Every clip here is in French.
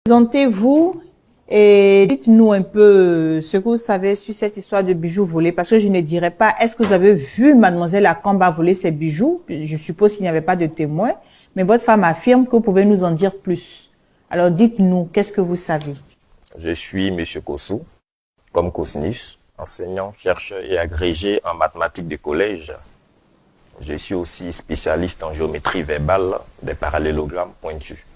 Présentez-vous et dites-nous un peu ce que vous savez sur cette histoire de bijoux volés. Parce que je ne dirais pas, est-ce que vous avez vu mademoiselle Akamba voler ses bijoux? Je suppose qu'il n'y avait pas de témoin. Mais votre femme affirme que vous pouvez nous en dire plus. Alors dites-nous, qu'est-ce que vous savez? Je suis M. Kossou, comme Kosnis, enseignant, chercheur et agrégé en mathématiques de collège. Je suis aussi spécialiste en géométrie verbale des parallélogrammes pointus.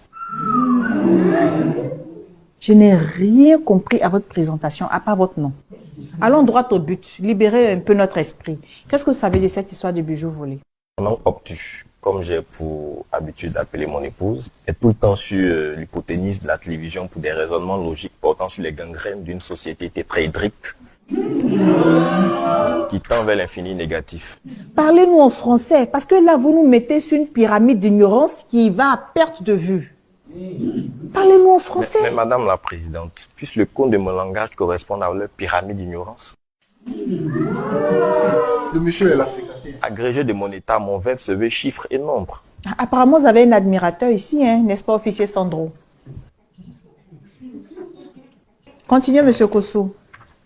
Je n'ai rien compris à votre présentation, à part votre nom. Allons droit au but, libérez un peu notre esprit. Qu'est-ce que vous savez de cette histoire de bijoux volés? Mon nom obtus, comme j'ai pour habitude d'appeler mon épouse, est tout le temps sur l'hypoténuse de la télévision pour des raisonnements logiques portant sur les gangrènes d'une société tétraédrique qui tend vers l'infini négatif. Parlez-nous en français, parce que là, vous nous mettez sur une pyramide d'ignorance qui va à perte de vue. Parlez-nous en français. Mais Madame la Présidente, puisse le compte de mon langage correspondre à leur pyramide d'ignorance? Le monsieur est là, sécrétaire. Agrégé de mon état, mon verbe se veut chiffres et nombres. Apparemment, vous avez un admirateur ici, hein, n'est-ce pas, officier Sandro? Continuez, monsieur Kossou.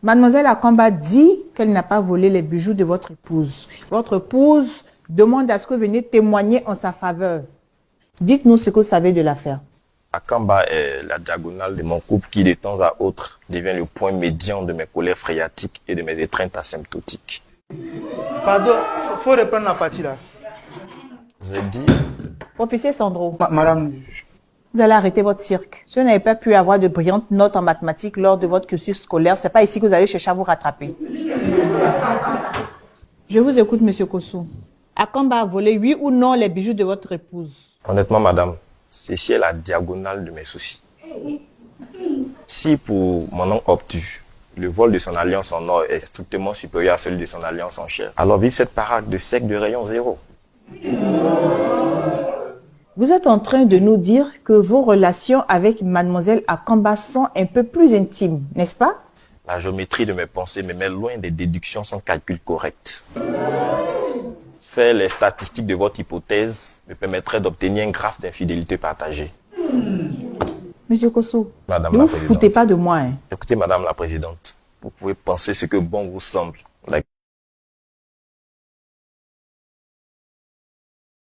Mademoiselle Akamba dit qu'elle n'a pas volé les bijoux de votre épouse. Votre épouse demande à ce que vous veniez témoigner en sa faveur. Dites-nous ce que vous savez de l'affaire. Akamba est la diagonale de mon couple qui, de temps à autre, devient le point médian de mes colères phréatiques et de mes étreintes asymptotiques. Pardon, faut reprendre la partie là. J'ai dit... Officier Sandro, Madame, vous allez arrêter votre cirque. Si vous n'avez pas pu avoir de brillantes notes en mathématiques lors de votre cursus scolaire, c'est pas ici que vous allez chercher à vous rattraper. Je vous écoute, monsieur Kossou. Akamba a volé, oui ou non, les bijoux de votre épouse? Honnêtement, madame, ceci est la diagonale de mes soucis. Si pour mon nom obtus, le vol de son alliance en or est strictement supérieur à celui de son alliance en chair, alors vive cette parade de sec de rayon 0. Vous êtes en train de nous dire que vos relations avec mademoiselle Akamba sont un peu plus intimes, n'est-ce pas? La géométrie de mes pensées me met loin des déductions sans calcul correct. Faire les statistiques de votre hypothèse me permettrait d'obtenir un graphe d'infidélité partagée. Monsieur Kossou, Madame ne la vous Présidente. foutez pas de moi. Hein. Écoutez, Madame la Présidente, vous pouvez penser ce que bon vous semble.